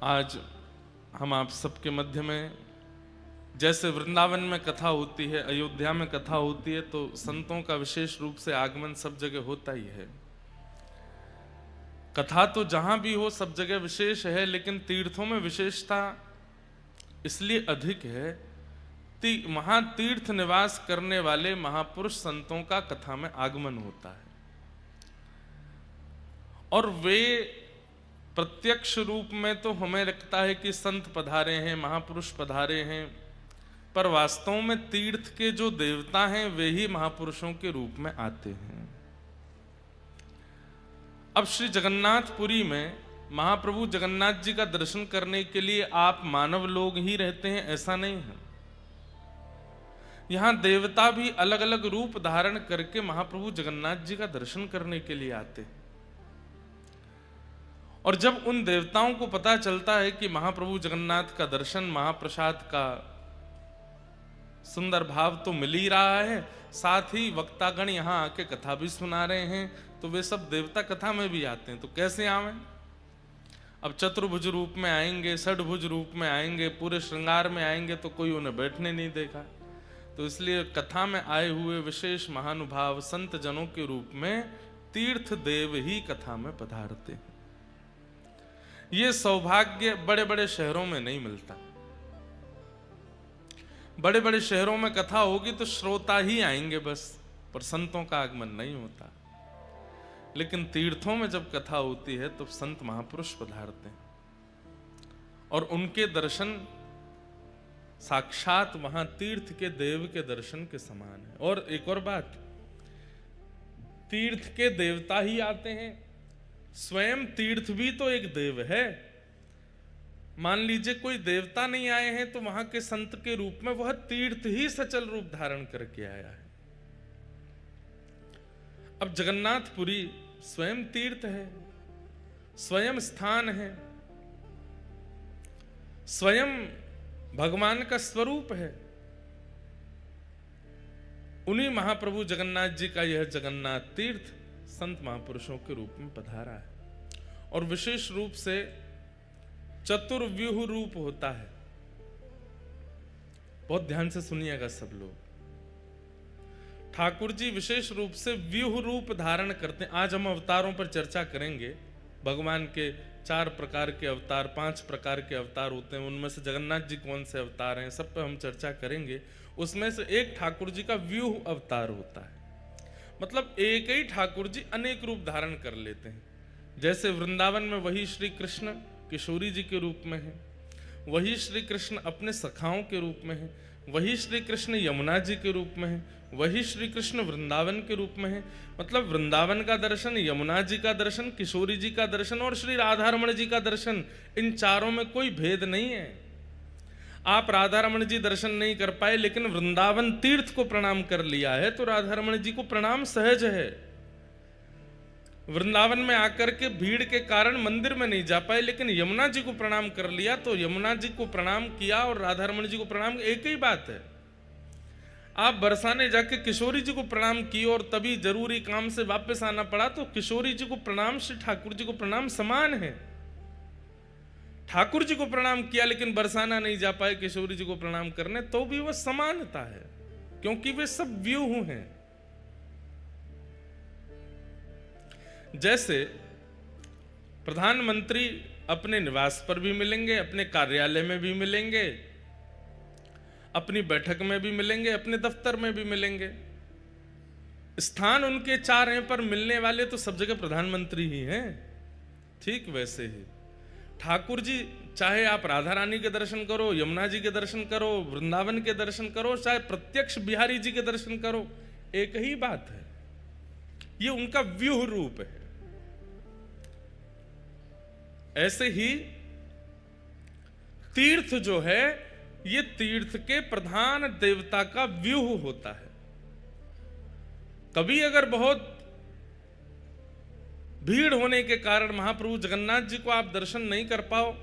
आज हम आप सबके मध्य में, जैसे वृंदावन में कथा होती है, अयोध्या में कथा होती है, तो संतों का विशेष रूप से आगमन सब जगह होता ही है। कथा तो जहां भी हो सब जगह विशेष है, लेकिन तीर्थों में विशेषता इसलिए अधिक है वहां तीर्थ निवास करने वाले महापुरुष संतों का कथा में आगमन होता है और वे प्रत्यक्ष रूप में तो हमें लगता है कि संत पधारे हैं, महापुरुष पधारे हैं, पर वास्तव में तीर्थ के जो देवता हैं वे ही महापुरुषों के रूप में आते हैं। अब श्री जगन्नाथपुरी में महाप्रभु जगन्नाथ जी का दर्शन करने के लिए आप मानव लोग ही रहते हैं, ऐसा नहीं है। यहां देवता भी अलग अलग रूप धारण करके महाप्रभु जगन्नाथ जी का दर्शन करने के लिए आते हैं। और जब उन देवताओं को पता चलता है कि महाप्रभु जगन्नाथ का दर्शन, महाप्रसाद का सुंदर भाव तो मिल ही रहा है, साथ ही वक्तागण यहां आके कथा भी सुना रहे हैं, तो वे सब देवता कथा में भी आते हैं। तो कैसे आवें? अब चतुर्भुज रूप में आएंगे, षडभुज रूप में आएंगे, पूरे श्रृंगार में आएंगे, तो कोई उन्हें बैठने नहीं देगा। तो इसलिए कथा में आए हुए विशेष महानुभाव संत जनों के रूप में तीर्थ देव ही कथा में पधारते हैं। ये सौभाग्य बड़े बड़े शहरों में नहीं मिलता। बड़े बड़े शहरों में कथा होगी तो श्रोता ही आएंगे बस, पर संतों का आगमन नहीं होता। लेकिन तीर्थों में जब कथा होती है तो संत महापुरुष पधारते हैं और उनके दर्शन साक्षात वहां तीर्थ के देव के दर्शन के समान है। और एक और बात, तीर्थ के देवता ही आते हैं, स्वयं तीर्थ भी तो एक देव है। मान लीजिए कोई देवता नहीं आए हैं तो वहां के संत के रूप में वह तीर्थ ही सचल रूप धारण करके आया है। अब जगन्नाथपुरी स्वयं तीर्थ है, स्वयं स्थान है, स्वयं भगवान का स्वरूप है। उन्हीं महाप्रभु जगन्नाथ जी का यह जगन्नाथ तीर्थ संत महापुरुषों के रूप में पधारा है और विशेष रूप से चतुर्व्यूह रूप होता है। बहुत ध्यान से सुनिएगा सब लोग। ठाकुर जी विशेष रूप से व्यूह रूप धारण करते हैं। आज हम अवतारों पर चर्चा करेंगे। भगवान के 4 प्रकार के अवतार, 5 प्रकार के अवतार होते हैं, उनमें से जगन्नाथ जी कौन से अवतार हैं सब पे हम चर्चा करेंगे। उसमें से एक ठाकुर जी का व्यूह अवतार होता है, मतलब एक ही ठाकुर जी अनेक रूप धारण कर लेते हैं। जैसे वृंदावन में वही श्री कृष्ण किशोरी जी के रूप में है, वही श्री कृष्ण अपने सखाओं के रूप में है, वही श्री कृष्ण यमुना जी के रूप में है, वही श्री कृष्ण वृंदावन के रूप में है। मतलब वृंदावन का दर्शन, यमुना जी का दर्शन, किशोरी जी का दर्शन और श्री राधारमण जी का दर्शन, इन चारों में कोई भेद नहीं है। आप राधारमण जी दर्शन नहीं कर पाए लेकिन वृंदावन तीर्थ को प्रणाम कर लिया है तो राधारमण जी को प्रणाम सहज है। वृंदावन में आकर के भीड़ के कारण मंदिर में नहीं जा पाए लेकिन यमुना जी को प्रणाम कर लिया तो यमुना जी को प्रणाम किया और राधारमण जी को प्रणाम, एक ही बात है। आप बरसाने जाके किशोरी जी को प्रणाम किए और तभी जरूरी काम से वापस आना पड़ा तो किशोरी जी को प्रणाम श्री ठाकुर जी को प्रणाम समान है। ठाकुर जी को प्रणाम किया लेकिन बरसाना नहीं जा पाए किशोरी जी को प्रणाम करने, तो भी वह समानता है क्योंकि वे सब व्यूह हैं। जैसे प्रधानमंत्री अपने निवास पर भी मिलेंगे, अपने कार्यालय में भी मिलेंगे, अपनी बैठक में भी मिलेंगे, अपने दफ्तर में भी मिलेंगे। स्थान उनके 4 हैं पर मिलने वाले तो सब जगह प्रधानमंत्री ही हैं। ठीक वैसे ही ठाकुर जी, चाहे आप राधा रानी के दर्शन करो, यमुना जी के दर्शन करो, वृंदावन के दर्शन करो, चाहे प्रत्यक्ष बिहारी जी के दर्शन करो, एक ही बात है। ये उनका व्यूह रूप है। ऐसे ही तीर्थ जो है ये तीर्थ के प्रधान देवता का व्यूह होता है। कभी अगर बहुत भीड़ होने के कारण महाप्रभु जगन्नाथ जी को आप दर्शन नहीं कर पाओ,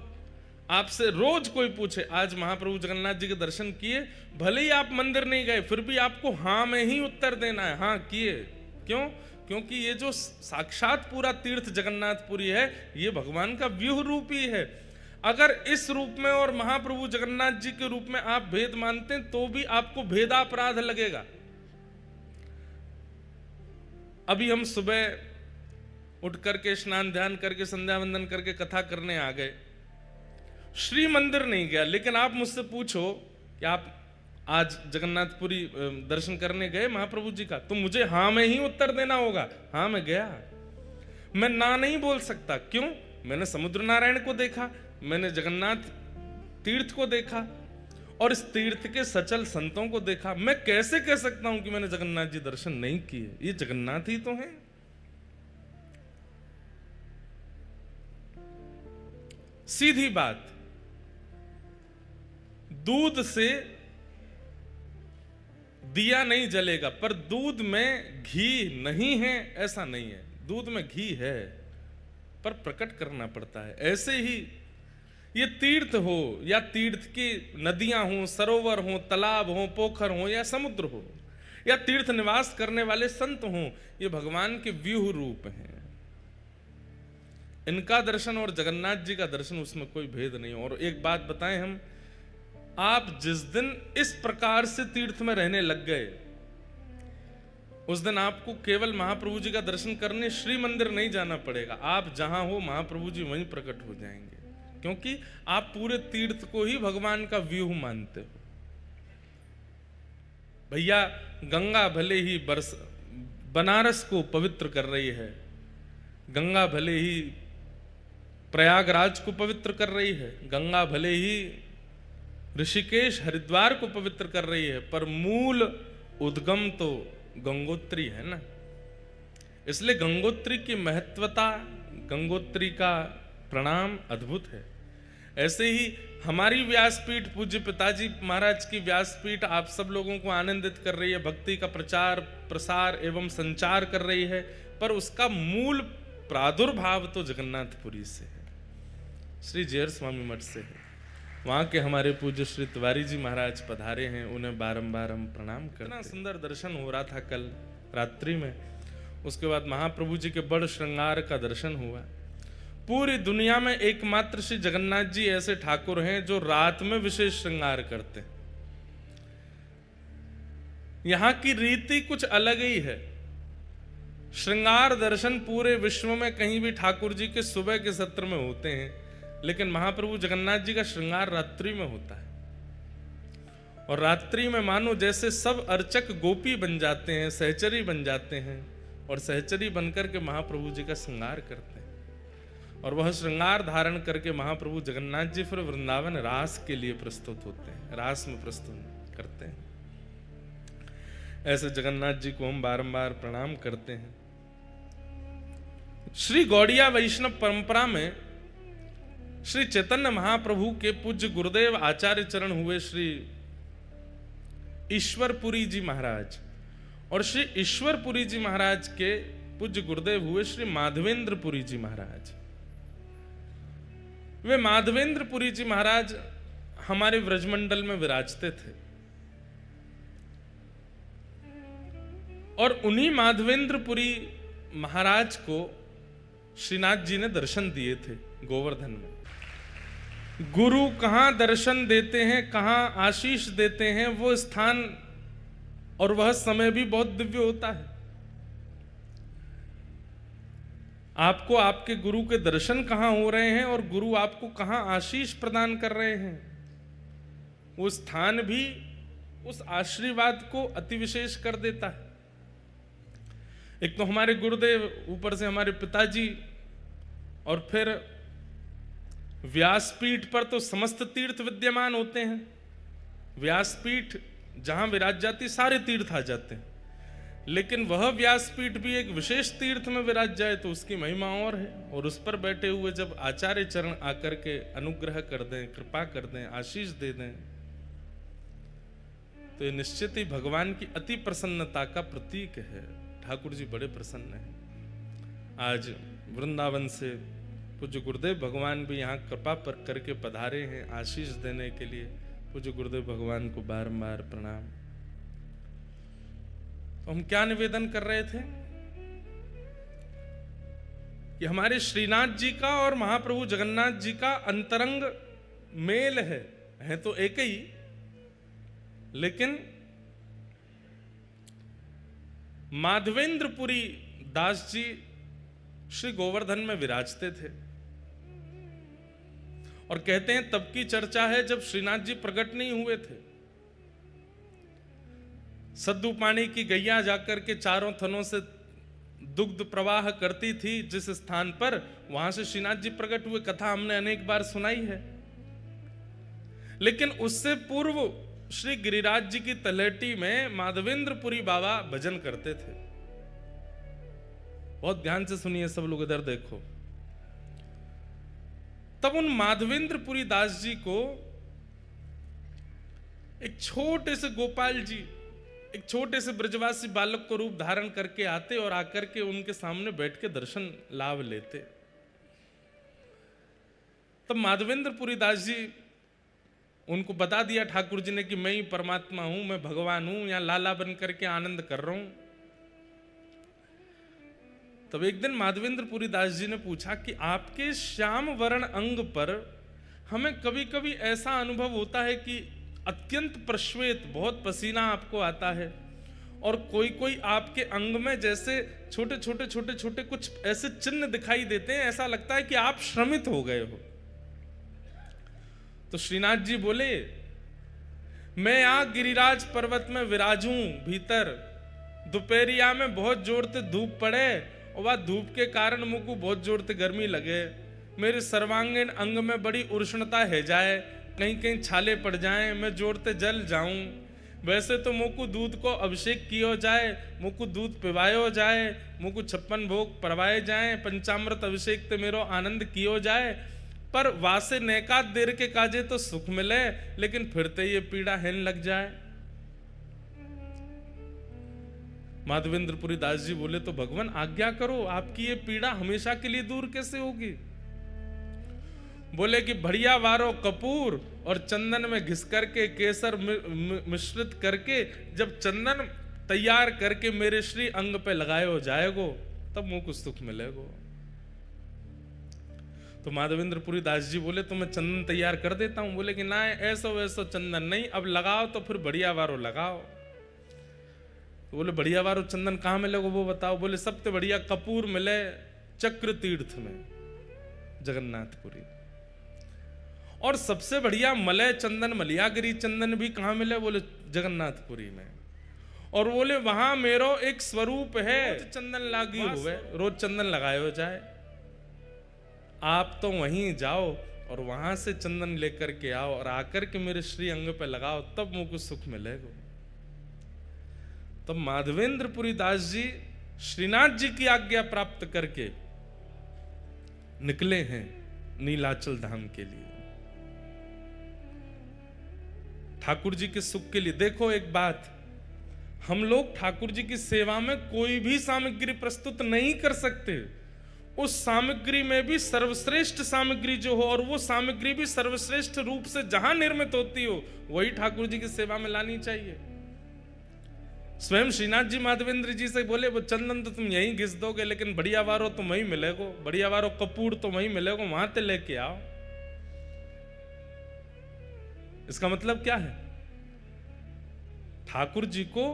आपसे रोज कोई पूछे आज महाप्रभु जगन्नाथ जी के दर्शन किए, भले ही आप मंदिर नहीं गए फिर भी आपको हाँ में ही उत्तर देना है। हाँ किए, क्यों? क्योंकि ये जो साक्षात पूरा तीर्थ जगन्नाथपुरी है, ये भगवान का व्यूह रूप ही है। अगर इस रूप में और महाप्रभु जगन्नाथ जी के रूप में आप भेद मानते हैं तो भी आपको भेदापराध लगेगा। अभी हम सुबह उठ करके स्नान ध्यान करके संध्या वंदन करके कथा करने आ गए, श्री मंदिर नहीं गया, लेकिन आप मुझसे पूछो कि आप आज जगन्नाथपुरी दर्शन करने गए महाप्रभु जी का, तो मुझे हाँ में ही उत्तर देना होगा। हाँ मैं गया, मैं ना नहीं बोल सकता। क्यों? मैंने समुद्र नारायण को देखा, मैंने जगन्नाथ तीर्थ को देखा और इस तीर्थ के सचल संतों को देखा। मैं कैसे कह सकता हूं कि मैंने जगन्नाथ जी दर्शन नहीं किए? ये जगन्नाथ ही तो हैं। सीधी बात, दूध से दिया नहीं जलेगा, पर दूध में घी नहीं है ऐसा नहीं है। दूध में घी है पर प्रकट करना पड़ता है। ऐसे ही ये तीर्थ हो या तीर्थ की नदियां हो, सरोवर हो, तालाब हो, पोखर हो या समुद्र हो, या तीर्थ निवास करने वाले संत हो, ये भगवान के व्यूह रूप हैं। इनका दर्शन और जगन्नाथ जी का दर्शन, उसमें कोई भेद नहीं। और एक बात बताएं हम, आप जिस दिन इस प्रकार से तीर्थ में रहने लग गए, उस दिन आपको केवल महाप्रभु जी का दर्शन करने श्री मंदिर नहीं जाना पड़ेगा। आप जहां हो महाप्रभु जी वहीं प्रकट हो जाएंगे, क्योंकि आप पूरे तीर्थ को ही भगवान का व्यूह मानते हो। भैया, गंगा भले ही बनारस को पवित्र कर रही है, गंगा भले ही प्रयागराज को पवित्र कर रही है, गंगा भले ही ऋषिकेश हरिद्वार को पवित्र कर रही है, पर मूल उद्गम तो गंगोत्री है ना। इसलिए गंगोत्री की महत्वता, गंगोत्री का प्रणाम अद्भुत है। ऐसे ही हमारी व्यासपीठ, पूज्य पिताजी महाराज की व्यासपीठ आप सब लोगों को आनंदित कर रही है, भक्ति का प्रचार प्रसार एवं संचार कर रही है, पर उसका मूल प्रादुर्भाव तो जगन्नाथपुरी से है, श्री जयहर स्वामी मठ से है। वहाँ के हमारे पूज्य श्री तिवारी जी महाराज पधारे हैं, उन्हें बारंबार हम प्रणाम करते हैं। इतना सुंदर दर्शन हो रहा था कल रात्रि में। उसके बाद महाप्रभु जी के बड़ श्रृंगार का दर्शन हुआ। पूरी दुनिया में एकमात्र श्री जगन्नाथ जी ऐसे ठाकुर हैं जो रात में विशेष श्रृंगार करते हैं। यहाँ की रीति कुछ अलग ही है। श्रृंगार दर्शन पूरे विश्व में कहीं भी ठाकुर जी के सुबह के सत्र में होते हैं, लेकिन महाप्रभु जगन्नाथ जी का श्रृंगार रात्रि में होता है। और रात्रि में मानो जैसे सब अर्चक गोपी बन जाते हैं, सहचरी बन जाते हैं, और सहचरी बनकर के महाप्रभु जी का श्रृंगार करते हैं। और वह श्रृंगार धारण करके महाप्रभु जगन्नाथ जी फिर वृंदावन रास के लिए प्रस्तुत होते हैं, रास में प्रस्तुत करते हैं। ऐसे जगन्नाथ जी को हम बारंबार प्रणाम करते हैं। श्री गौड़िया वैष्णव परंपरा में श्री चैतन्य महाप्रभु के पूज्य गुरुदेव आचार्य चरण हुए श्री ईश्वरपुरी जी महाराज, और श्री ईश्वरपुरी जी महाराज के पूज्य गुरुदेव हुए श्री माधवेंद्रपुरी जी महाराज। वे माधवेंद्रपुरी जी महाराज हमारे व्रजमंडल में विराजते थे, और उन्हीं माधवेंद्रपुरी महाराज को श्रीनाथ जी ने दर्शन दिए थे गोवर्धन में। गुरु कहां दर्शन देते हैं, कहां आशीष देते हैं, वो स्थान और वह समय भी बहुत दिव्य होता है। आपको आपके गुरु के दर्शन कहां हो रहे हैं और गुरु आपको कहां आशीष प्रदान कर रहे हैं, वो स्थान भी उस आशीर्वाद को अति विशेष कर देता है। एक तो हमारे गुरुदेव, ऊपर से हमारे पिताजी, और फिर व्यासपीठ पर तो समस्त तीर्थ विद्यमान होते हैं। व्यासपीठ जहां विराज जाती सारे तीर्थ आ जाते हैं, लेकिन वह व्यासपीठ भी एक विशेष तीर्थ में विराज जाए तो उसकी महिमा और है। और उस पर बैठे हुए जब आचार्य चरण आकर के अनुग्रह कर दें, कृपा कर दें, आशीष दे दें, तो ये निश्चित ही भगवान की अति प्रसन्नता का प्रतीक है। ठाकुर जी बड़े प्रसन्न हैं। आज वृंदावन से पूज्य गुरुदेव भगवान भी यहाँ कृपा पर करके पधारे हैं आशीष देने के लिए। पूज्य गुरुदेव भगवान को बारंबार प्रणाम। तो हम क्या निवेदन कर रहे थे? कि हमारे श्रीनाथ जी का और महाप्रभु जगन्नाथ जी का अंतरंग मेल है तो एक ही, लेकिन माधवेंद्रपुरी दास जी श्री गोवर्धन में विराजते थे और कहते हैं तब की चर्चा है जब श्रीनाथ जी प्रकट नहीं हुए थे। सद्दू पानी की गैया जाकर के चारों थनों से दुग्ध प्रवाह करती थी जिस स्थान पर, वहां से श्रीनाथ जी प्रकट हुए। कथा हमने अनेक बार सुनाई है। लेकिन उससे पूर्व श्री गिरिराज जी की तलहटी में माधवेंद्रपुरी बाबा भजन करते थे। बहुत ध्यान से सुनिए सब लोग, इधर देखो। तब उन माधवेंद्रपुरी दास जी को एक छोटे से गोपाल जी, एक छोटे से ब्रजवासी बालक को रूप धारण करके आते और आकर के उनके सामने बैठ के दर्शन लाभ लेते। तब माधवेंद्रपुरी दास जी उनको बता दिया ठाकुर जी ने कि मैं ही परमात्मा हूं, मैं भगवान हूं, यहां लाला बन करके आनंद कर रहा हूं। तब एक दिन माधवेंद्रपुरी दास जी ने पूछा कि आपके श्याम वर्ण अंग पर हमें कभी कभी ऐसा अनुभव होता है कि अत्यंत प्रश्वेत, बहुत पसीना आपको आता है, और कोई कोई आपके अंग में जैसे छोटे छोटे छोटे छोटे कुछ ऐसे चिन्ह दिखाई देते हैं, ऐसा लगता है कि आप श्रमित हो गए हो। तो श्रीनाथ जी बोले, मैं यहां गिरिराज पर्वत में विराजूं भीतर, दोपहरिया में बहुत जोर से धूप पड़े और वह धूप के कारण मुझको बहुत जोर से गर्मी लगे, मेरे सर्वांगीण अंग में बड़ी उष्णता है जाए, कहीं कहीं छाले पड़ जाएं, मैं जोर से जल जाऊं। वैसे तो मुझको दूध को अभिषेक किया जाए, मुझको दूध पिवायो जाए, मुझको 56 भोग परवाए जाए, पंचामृत अभिषेक ते मेरो आनंद कियो जाए, पर वासे नैकात देर के काजे तो सुख मिले, लेकिन फिरते ये पीड़ा हेन लग जाए। माधवेंद्रपुरी दास जी बोले, तो भगवान आज्ञा करो, आपकी ये पीड़ा हमेशा के लिए दूर कैसे होगी? बोले कि बढ़िया वारो कपूर और चंदन में घिस करके केसर मिश्रित करके जब चंदन तैयार करके मेरे श्री अंग पे लगाए हो जाएगो, तब मुझको सुख मिलेगो। तो माधवेंद्रपुरी दास जी बोले, तो मैं चंदन तैयार कर देता हूं। बोले कि ना, ऐसा वैसा चंदन नहीं, अब लगाओ तो फिर बढ़िया वारो लगाओ। तो बोले बढ़िया वारो चंदन कहां मिलेगा वो बताओ। बोले सबसे बढ़िया कपूर मिले चक्र तीर्थ में, जगन्नाथपुरी। और सबसे बढ़िया मलय चंदन, मलियागिरी चंदन भी कहां मिले? बोले जगन्नाथपुरी में। और बोले वहां मेरो एक स्वरूप है, चंदन लागी हुए, रोज चंदन लगाए हो जाए। आप तो वहीं जाओ और वहां से चंदन लेकर के आओ और आकर के मेरे श्री अंग पे लगाओ, तब मुझको सुख मिलेगा। तब माधवेंद्रपुरी दास जी श्रीनाथ जी की आज्ञा प्राप्त करके निकले हैं नीलाचल धाम के लिए, ठाकुर जी के सुख के लिए। देखो एक बात, हम लोग ठाकुर जी की सेवा में कोई भी सामग्री प्रस्तुत नहीं कर सकते। उस सामग्री में भी सर्वश्रेष्ठ सामग्री जो हो, और वो सामग्री भी सर्वश्रेष्ठ रूप से जहां निर्मित होती हो, वही ठाकुर जी की सेवा में लानी चाहिए। स्वयं श्रीनाथ जी माधवेंद्र जी से बोले, वो चंदन तो तुम यहीं घिस दोगे, लेकिन बढ़िया वारो तो वहीं मिलेगो, बढ़िया वारो कपूर तो वहीं मिलेगो, वहां से लेके आओ। इसका मतलब क्या है? ठाकुर जी को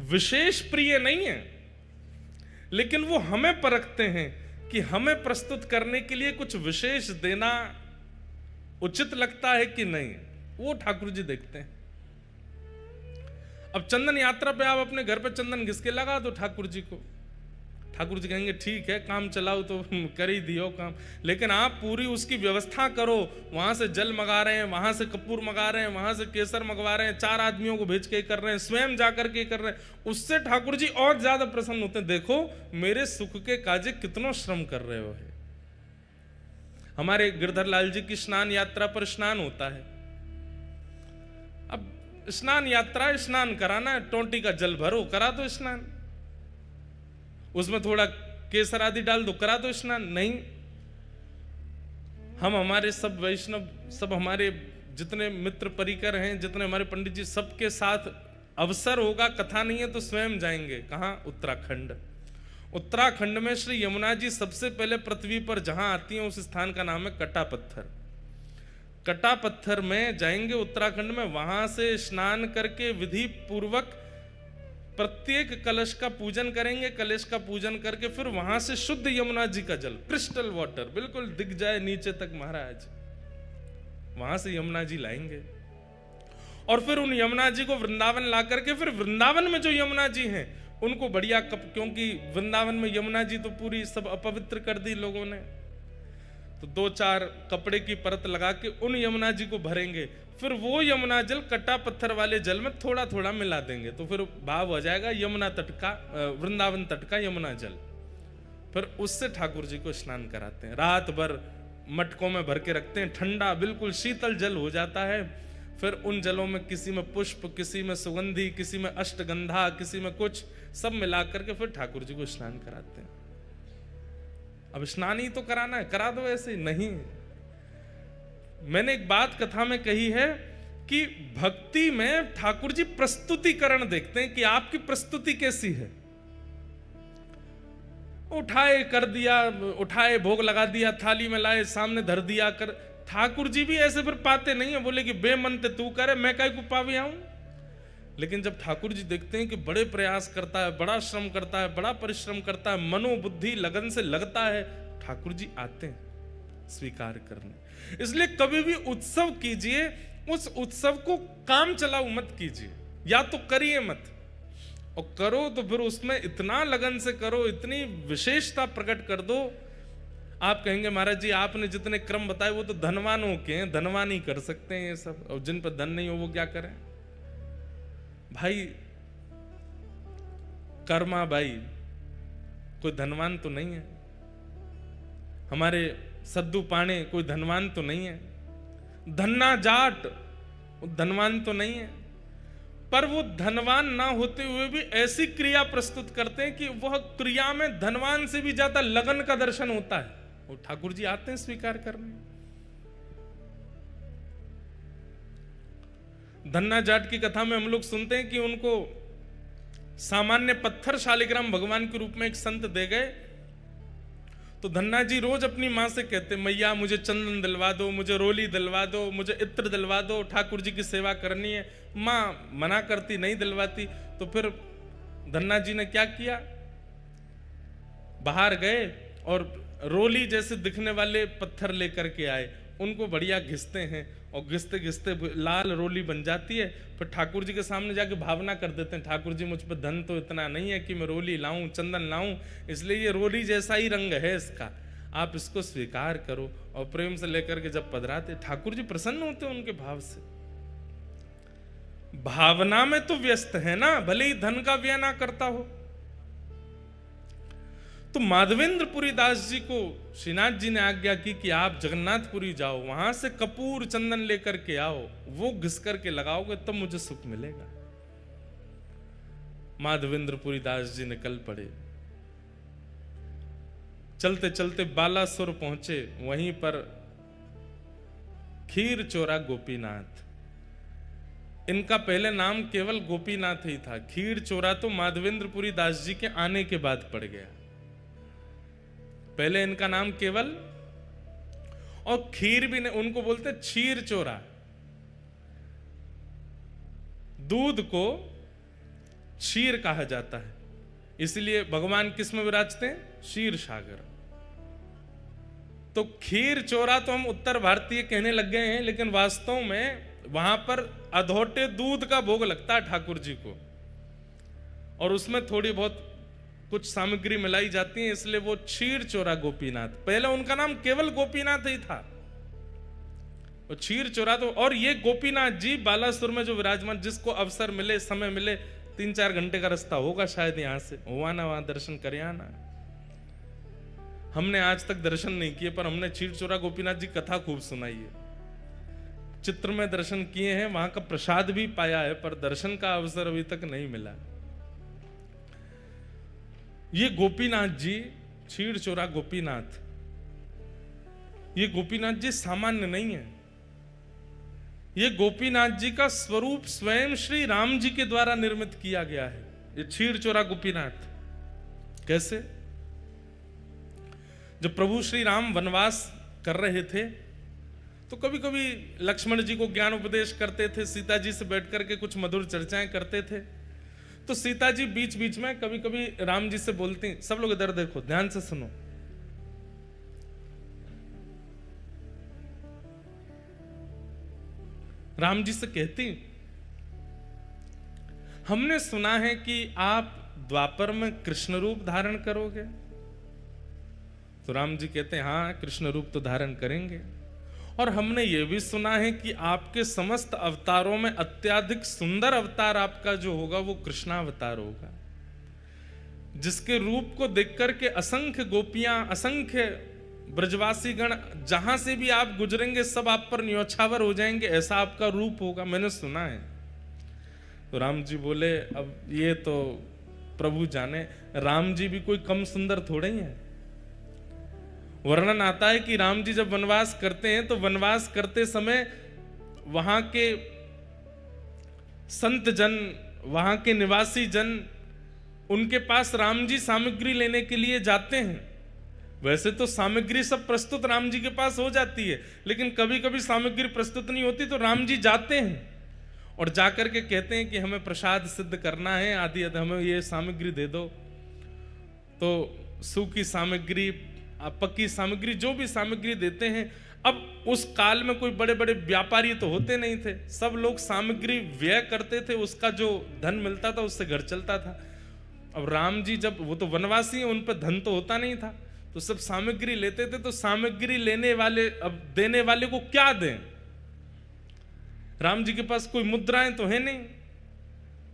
विशेष प्रिय नहीं है, लेकिन वो हमें परखते हैं कि हमें प्रस्तुत करने के लिए कुछ विशेष देना उचित लगता है कि नहीं, वो ठाकुर जी देखते हैं। अब चंदन यात्रा पे आप अपने घर पे चंदन घिस के लगा दो ठाकुर जी को, ठाकुर जी कहेंगे ठीक है, काम चलाओ तो कर ही दियो काम, लेकिन आप पूरी उसकी व्यवस्था करो, वहां से जल मंगा रहे हैं, वहां से कपूर मंगा रहे हैं, वहां से केसर मंगवा रहे हैं, 4 आदमियों को भेज के कर रहे हैं, स्वयं जाकर के कर रहे हैं, उससे ठाकुर जी और ज्यादा प्रसन्न होते हैं। देखो मेरे सुख के काजे कितना श्रम कर रहे हो है। हमारे गिरधर लाल जी की स्नान यात्रा पर स्नान होता है। अब स्नान यात्रा, स्नान कराना, टोंटी का जल भरो, करा दो स्नान, उसमें थोड़ा केसर आदि डाल दो, करा दो स्नान। नहीं, हम हमारे सब वैष्णव, सब हमारे जितने मित्र परिकर हैं, जितने हमारे पंडित जी, सबके साथ अवसर होगा, कथा नहीं है तो स्वयं जाएंगे। कहां? उत्तराखंड। उत्तराखंड में श्री यमुना जी सबसे पहले पृथ्वी पर जहां आती हैं उस स्थान का नाम है कटा पत्थर। कटा पत्थर में जाएंगे उत्तराखंड में, वहां से स्नान करके विधि पूर्वक प्रत्येक कलश का पूजन करेंगे। कलश का पूजन करके फिर वहां से शुद्ध यमुना जी का जल, क्रिस्टल वाटर, बिल्कुल दिख जाए नीचे तक महाराज, वहां से यमुना जी लाएंगे और फिर उन यमुना जी को वृंदावन ला करके फिर वृंदावन में जो यमुना जी हैं उनको बढ़िया क्योंकि वृंदावन में यमुना जी तो पूरी सब अपवित्र कर दी लोगों ने, तो 2-4 कपड़े की परत लगा के उन यमुना जी को भरेंगे। फिर वो यमुना जल कटा पत्थर वाले जल में थोड़ा थोड़ा मिला देंगे, तो फिर भाव हो जाएगा यमुना तट का, वृंदावन तट का यमुना जल। फिर उससे ठाकुर जी को स्नान कराते हैं, रात भर मटकों में भर के रखते हैं, ठंडा बिल्कुल शीतल जल हो जाता है। फिर उन जलों में किसी में पुष्प, किसी में सुगंधी, किसी में अष्टगंधा, किसी में कुछ, सब मिला करके फिर ठाकुर जी को स्नान कराते हैं। अब स्नान ही तो कराना है, करा दो ऐसे ही नहीं। मैंने एक बात कथा में कही है कि भक्ति में ठाकुर जी प्रस्तुतिकरण देखते हैं कि आपकी प्रस्तुति कैसी है। उठाए कर दिया, उठाए भोग लगा दिया, थाली में लाए सामने धर दिया कर, ठाकुर जी भी ऐसे फिर पाते नहीं है, बोले कि बेमनते तू करे मैं काहे को पावे आऊं। लेकिन जब ठाकुर जी देखते हैं कि बड़े प्रयास करता है, बड़ा श्रम करता है, बड़ा परिश्रम करता है, मनोबुद्धि लगन से लगता है, ठाकुर जी आते हैं स्वीकार करने। इसलिए कभी भी उत्सव कीजिए, उस उत्सव को काम चलाओ मत कीजिए, या तो करिए मत, और करो तो फिर उसमें इतना लगन से करो, इतनी विशेषता प्रकट कर दो। आप कहेंगे महाराज जी आपने जितने क्रम बताए वो तो धनवानों के हैं, धनवान ही कर सकते हैं ये सब, और जिन पर धन नहीं हो वो क्या करें। भाई कर्मा भाई कोई धनवान तो नहीं है, हमारे सद्दू पाणे कोई धनवान तो नहीं है, धन्ना जाट धनवान तो नहीं है, पर वो धनवान ना होते हुए भी ऐसी क्रिया प्रस्तुत करते हैं कि वह क्रिया में धनवान से भी ज्यादा लगन का दर्शन होता है, और ठाकुर जी आते हैं स्वीकार करने। धन्ना जाट की कथा में हम लोग सुनते हैं कि उनको सामान्य पत्थर शालिग्राम भगवान के रूप में एक संत दे गए, तो धन्ना जी रोज अपनी मां से कहते, मैया मुझे चंदन दिलवा दो, मुझे रोली दिलवा दो, मुझे इत्र दिलवा दो, ठाकुर जी की सेवा करनी है। मां मना करती, नहीं दिलवाती। तो फिर धन्ना जी ने क्या किया, बाहर गए और रोली जैसे दिखने वाले पत्थर लेकर के आए, उनको बढ़िया घिसते हैं, और घिसते घिसते लाल रोली बन जाती है। फिर ठाकुर जी के सामने जाके भावना कर देते हैं, ठाकुर जी मुझ पर धन तो इतना नहीं है कि मैं रोली लाऊं, चंदन लाऊं, इसलिए ये रोली जैसा ही रंग है इसका, आप इसको स्वीकार करो। और प्रेम से लेकर के जब पधराते, ठाकुर जी प्रसन्न होते उनके भाव से। भावना में तो व्यस्त है ना, भले ही धन का व्यय ना करता हो। तो माधवेंद्रपुरी दास जी को श्रीनाथ जी ने आज्ञा की कि आप जगन्नाथपुरी जाओ, वहां से कपूर चंदन लेकर के आओ, वो घिस करके लगाओगे तब मुझे सुख मिलेगा। माधवेंद्रपुरी दास जी निकल पड़े, चलते चलते बालासुर पहुंचे, वहीं पर खीर चोरा गोपीनाथ, इनका पहले नाम केवल गोपीनाथ ही था, खीर चोरा तो माधवेंद्रपुरी दास जी के आने के बाद पड़ गया, पहले इनका नाम केवल, और खीर भी नहीं, उनको बोलते क्षीर चोरा। दूध को क्षीर कहा जाता है, इसलिए भगवान किस में विराजते हैं, क्षीर सागर। तो खीर चोरा तो हम उत्तर भारतीय कहने लग गए हैं, लेकिन वास्तव में वहां पर अधोटे दूध का भोग लगता है ठाकुर जी को, और उसमें थोड़ी बहुत कुछ सामग्री मिलाई जाती है, इसलिए वो क्षीर चोरा गोपीनाथ। पहले उनका नाम केवल गोपीनाथ ही था, वो क्षीर चोरा। तो और ये गोपीनाथ जी बालासुर में जो विराजमान, जिसको अवसर मिले, समय मिले, 3-4 घंटे का रास्ता होगा शायद यहां से, हुआ ना वहां दर्शन करे आना। हमने आज तक दर्शन नहीं किए, पर हमने क्षीर चोरा गोपीनाथ जी कथा खूब सुनाई है, चित्र में दर्शन किए हैं, वहां का प्रसाद भी पाया है, पर दर्शन का अवसर अभी तक नहीं मिला। ये गोपीनाथ जी, क्षीर चोरा गोपीनाथ, ये गोपीनाथ जी सामान्य नहीं है, ये गोपीनाथ जी का स्वरूप स्वयं श्री राम जी के द्वारा निर्मित किया गया है, ये क्षीर चोरा गोपीनाथ। कैसे? जब प्रभु श्री राम वनवास कर रहे थे तो कभी कभी लक्ष्मण जी को ज्ञान उपदेश करते थे, सीता जी से बैठ करके कुछ मधुर चर्चाएं करते थे। तो सीता जी बीच बीच में कभी कभी राम जी से बोलती, सब लोग इधर देखो, ध्यान से सुनो। राम जी से कहती, हमने सुना है कि आप द्वापर में कृष्ण रूप धारण करोगे। तो राम जी कहते हैं, हाँ कृष्ण रूप तो धारण करेंगे, और हमने ये भी सुना है कि आपके समस्त अवतारों में अत्यधिक सुंदर अवतार आपका जो होगा वो कृष्णावतार होगा, जिसके रूप को देख करके असंख्य गोपियां, असंख्य ब्रजवासी गण जहां से भी आप गुजरेंगे सब आप पर न्योछावर हो जाएंगे, ऐसा आपका रूप होगा, मैंने सुना है। तो राम जी बोले, अब ये तो प्रभु जाने, राम जी भी कोई कम सुंदर थोड़े ही है। वर्णन आता है कि राम जी जब वनवास करते हैं तो वनवास करते समय वहां के संत जन, वहां के निवासी जन, उनके पास राम जी सामग्री लेने के लिए जाते हैं। वैसे तो सामग्री सब प्रस्तुत राम जी के पास हो जाती है, लेकिन कभी कभी सामग्री प्रस्तुत नहीं होती तो राम जी जाते हैं और जाकर के कहते हैं कि हमें प्रसाद सिद्ध करना है, आदि हमें ये सामग्री दे दो। तो सूखी सामग्री, पक्की सामग्री, जो भी सामग्री देते हैं। अब उस काल में कोई बड़े बड़े व्यापारी तो होते नहीं थे, सब लोग सामग्री व्यय करते थे, उसका जो धन मिलता था उससे घर चलता था। अब राम जी जब, वो तो वनवासी हैं, उन पर धन तो होता नहीं था, तो सब सामग्री लेते थे। तो सामग्री लेने वाले, अब देने वाले को क्या दें? राम जी के पास कोई मुद्राएं तो है नहीं।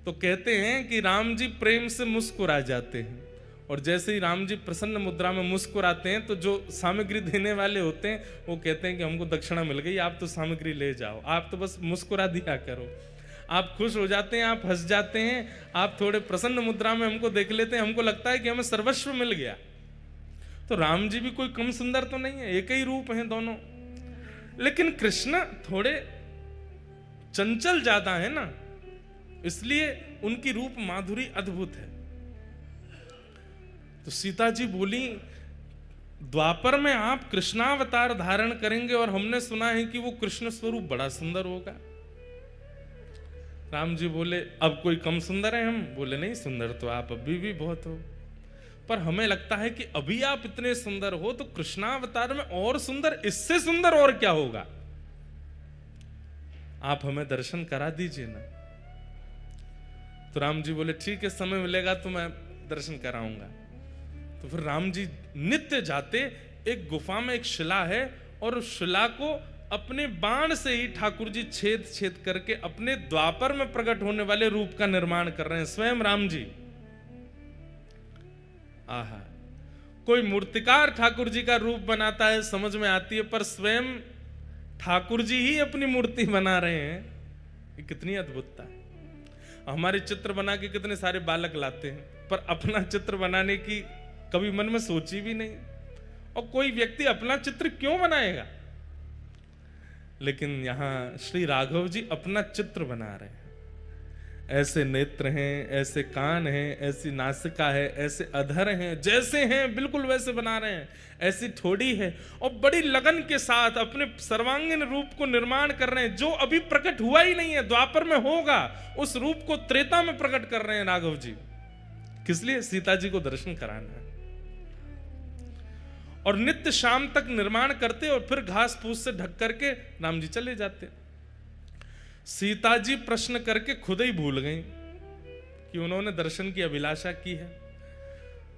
तो कहते हैं कि राम जी प्रेम से मुस्कुरा जाते हैं, और जैसे ही राम जी प्रसन्न मुद्रा में मुस्कुराते हैं तो जो सामग्री देने वाले होते हैं वो कहते हैं कि हमको दक्षिणा मिल गई, आप तो सामग्री ले जाओ, आप तो बस मुस्कुरा दिया करो। आप खुश हो जाते हैं, आप हंस जाते हैं, आप थोड़े प्रसन्न मुद्रा में हमको देख लेते हैं, हमको लगता है कि हमें सर्वस्व मिल गया। तो राम जी भी कोई कम सुंदर तो नहीं है, एक ही रूप हैं दोनों। लेकिन कृष्ण थोड़े चंचल ज्यादा है ना, इसलिए उनकी रूप माधुरी अद्भुत है। तो सीता जी बोली, द्वापर में आप कृष्णावतार धारण करेंगे और हमने सुना है कि वो कृष्ण स्वरूप बड़ा सुंदर होगा। राम जी बोले, अब कोई कम सुंदर है हम? बोले, नहीं, सुंदर तो आप अभी भी बहुत हो, पर हमें लगता है कि अभी आप इतने सुंदर हो तो कृष्णावतार में और सुंदर, इससे सुंदर और क्या होगा? आप हमें दर्शन करा दीजिए ना। तो राम जी बोले, ठीक है, समय मिलेगा तो मैं दर्शन कराऊंगा। तो फिर राम जी नित्य जाते, एक गुफा में एक शिला है, और उस शिला को अपने बाण से ही ठाकुर जी छेद छेद करके अपने द्वापर में प्रकट होने वाले रूप का निर्माण कर रहे हैं, स्वयं राम जी। आहा, कोई मूर्तिकार ठाकुर जी का रूप बनाता है समझ में आती है, पर स्वयं ठाकुर जी ही अपनी मूर्ति बना रहे हैं, ये कितनी अद्भुतता है। हमारे चित्र बना के कितने सारे बालक लाते हैं, पर अपना चित्र बनाने की कभी मन में सोची भी नहीं। और कोई व्यक्ति अपना चित्र क्यों बनाएगा? लेकिन यहां श्री राघव जी अपना चित्र बना रहे हैं। ऐसे नेत्र हैं, ऐसे कान हैं, ऐसी नासिका है, ऐसे अधर हैं, जैसे हैं बिल्कुल वैसे बना रहे हैं, ऐसी ठोड़ी है, और बड़ी लगन के साथ अपने सर्वांगीण रूप को निर्माण कर रहे हैं, जो अभी प्रकट हुआ ही नहीं है, द्वापर में होगा, उस रूप को त्रेता में प्रकट कर रहे हैं राघव जी। किस लिए? सीता जी को दर्शन कराना है। और नित्य शाम तक निर्माण करते और फिर घास फूस से ढक करके राम जी चले जाते। सीता जी प्रश्न करके खुद ही भूल गई कि उन्होंने दर्शन की अभिलाषा की है,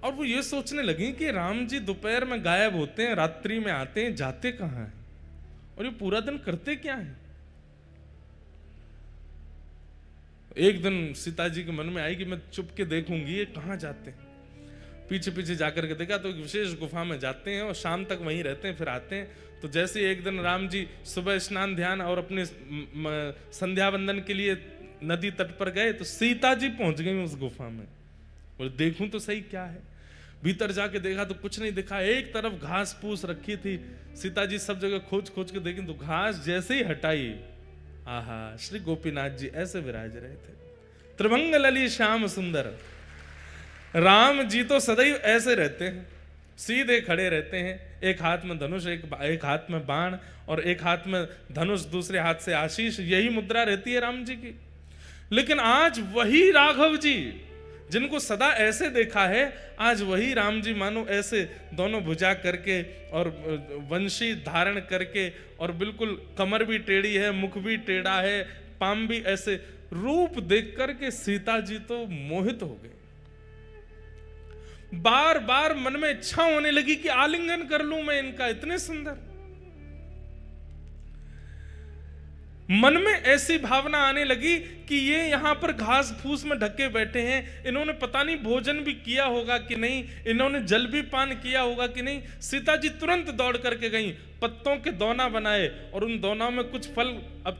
और वो ये सोचने लगी कि राम जी दोपहर में गायब होते हैं, रात्रि में आते हैं, जाते कहां हैं, और ये पूरा दिन करते क्या हैं। एक दिन सीता जी के मन में आई कि मैं चुप के देखूंगी ये कहां जाते हैं। पीछे पीछे जाकर के देखा तो एक विशेष गुफा में जाते हैं और शाम तक वहीं रहते हैं, फिर आते हैं। तो जैसे एक दिन राम जी सुबह स्नान ध्यान और अपने संध्या वंदन के लिए नदी तट पर गए, तो सीता जी पहुंच गई उस गुफा में, और देखूं तो सही क्या है। भीतर जाके देखा तो कुछ नहीं दिखा, एक तरफ घास फूस रखी थी। सीता जी सब जगह खोज खोज के देखी तो घास जैसे ही हटाई, आहा, श्री गोपीनाथ जी ऐसे विराज रहे थे, त्रिभंग लली श्याम सुंदर। राम जी तो सदैव ऐसे रहते हैं, सीधे खड़े रहते हैं, एक हाथ में धनुष, एक हाथ में बाण और एक हाथ में धनुष, दूसरे हाथ से आशीष, यही मुद्रा रहती है राम जी की। लेकिन आज वही राघव जी जिनको सदा ऐसे देखा है, आज वही राम जी मानो ऐसे दोनों भुजा करके और वंशी धारण करके, और बिल्कुल कमर भी टेढ़ी है, मुख भी टेढ़ा है, पाम भी ऐसे, रूप देख करके सीता जी तो मोहित हो गए। बार बार मन में इच्छा होने लगी कि आलिंगन कर लूं मैं इनका, इतने सुंदर। मन में ऐसी भावना आने लगी कि ये यहां पर घास फूस में ढके बैठे हैं, इन्होंने पता नहीं भोजन भी किया होगा कि नहीं, इन्होंने जल भी पान किया होगा कि नहीं। सीता जी तुरंत दौड़ करके गई, पत्तों के दोना बनाए और उन दोनों में कुछ फल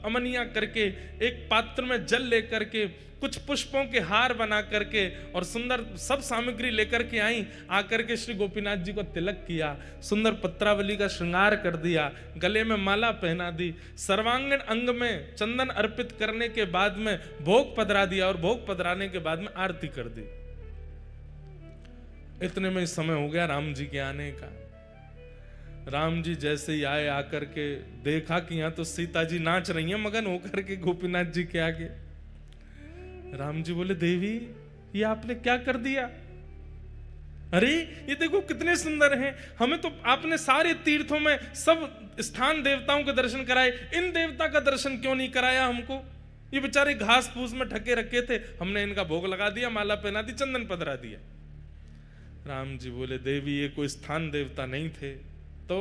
अमनिया करके, एक पात्र में जल लेकर के, कुछ पुष्पों के हार बना करके और सुंदर सब सामग्री लेकर के आई। आकर के श्री गोपीनाथ जी को तिलक किया, सुंदर पत्रावली का श्रृंगार कर दिया, गले में माला पहना दी, सर्वांगीण अंग में चंदन अर्पित करने के बाद में भोग पधरा दिया और भोग पधराने के बाद में आरती कर दी। इतने में समय हो गया राम जी के आने का। राम जी जैसे ही आए, आकर के देखा कि यहां तो सीता जी नाच रही हैं मगन होकर के गोपीनाथ जी के आगे। राम जी बोले, देवी ये आपने क्या कर दिया? अरे ये देखो कितने सुंदर हैं, हमें तो आपने सारे तीर्थों में सब स्थान देवताओं के दर्शन कराए, इन देवता का दर्शन क्यों नहीं कराया हमको? ये बेचारे घास फूस में ढके रखे थे, हमने इनका भोग लगा दिया, माला पहना दी, चंदन पधरा दिया। राम जी बोले, देवी ये कोई स्थान देवता नहीं थे, तो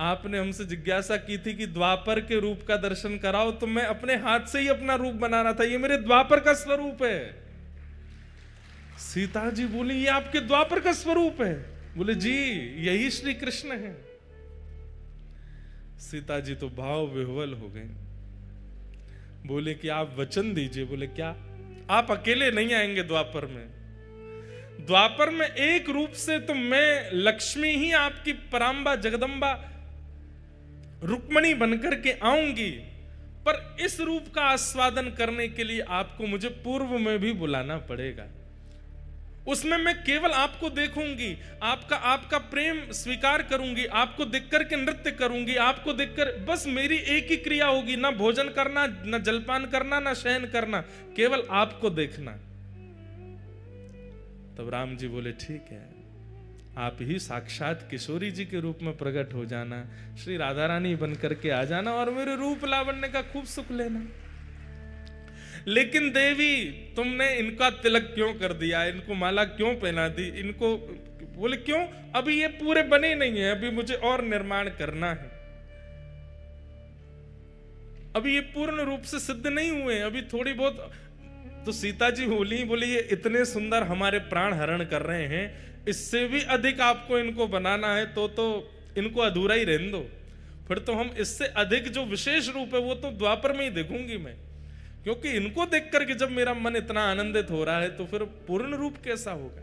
आपने हमसे जिज्ञासा की थी कि द्वापर के रूप का दर्शन कराओ, तो मैं अपने हाथ से ही अपना रूप बनाना था, ये मेरे द्वापर का स्वरूप है। सीता जी बोली, ये आपके द्वापर का स्वरूप है? बोले जी यही श्री कृष्ण है। सीता जी तो भाव विह्वल हो गए, बोले कि आप वचन दीजिए। बोले क्या? आप अकेले नहीं आएंगे द्वापर में, द्वापर में एक रूप से तो मैं लक्ष्मी ही आपकी परांबा जगदम्बा रुक्मणी बनकर के आऊंगी, पर इस रूप का आस्वादन करने के लिए आपको मुझे पूर्व में भी बुलाना पड़ेगा। उसमें मैं केवल आपको देखूंगी, आपका प्रेम स्वीकार करूंगी, आपको देखकर के नृत्य करूंगी, आपको देखकर बस मेरी एक ही क्रिया होगी, ना भोजन करना, ना जलपान करना, ना शयन करना, केवल आपको देखना। तब राम जी बोले, ठीक है, आप ही साक्षात किशोरी जी के रूप में प्रकट हो जाना, श्री राधा रानी बन करके आ जाना और मेरे रूप लावण्य का खूब सुख लेना। लेकिन देवी तुमने इनका तिलक क्यों कर दिया, इनको माला क्यों पहना दी, इनको? बोले क्यों? अभी ये पूरे बने नहीं है, अभी मुझे और निर्माण करना है, अभी ये पूर्ण रूप से सिद्ध नहीं हुए, अभी थोड़ी बहुत। तो सीता जी बोली ये इतने सुंदर हमारे प्राण हरण कर रहे हैं, इससे भी अधिक आपको इनको बनाना है तो इनको अधूरा ही रहने दो, फिर तो हम इससे अधिक जो विशेष रूप है वो तो द्वापर में ही देखूंगी मैं, क्योंकि इनको देख करके जब मेरा मन इतना आनंदित हो रहा है तो फिर पूर्ण रूप कैसा होगा?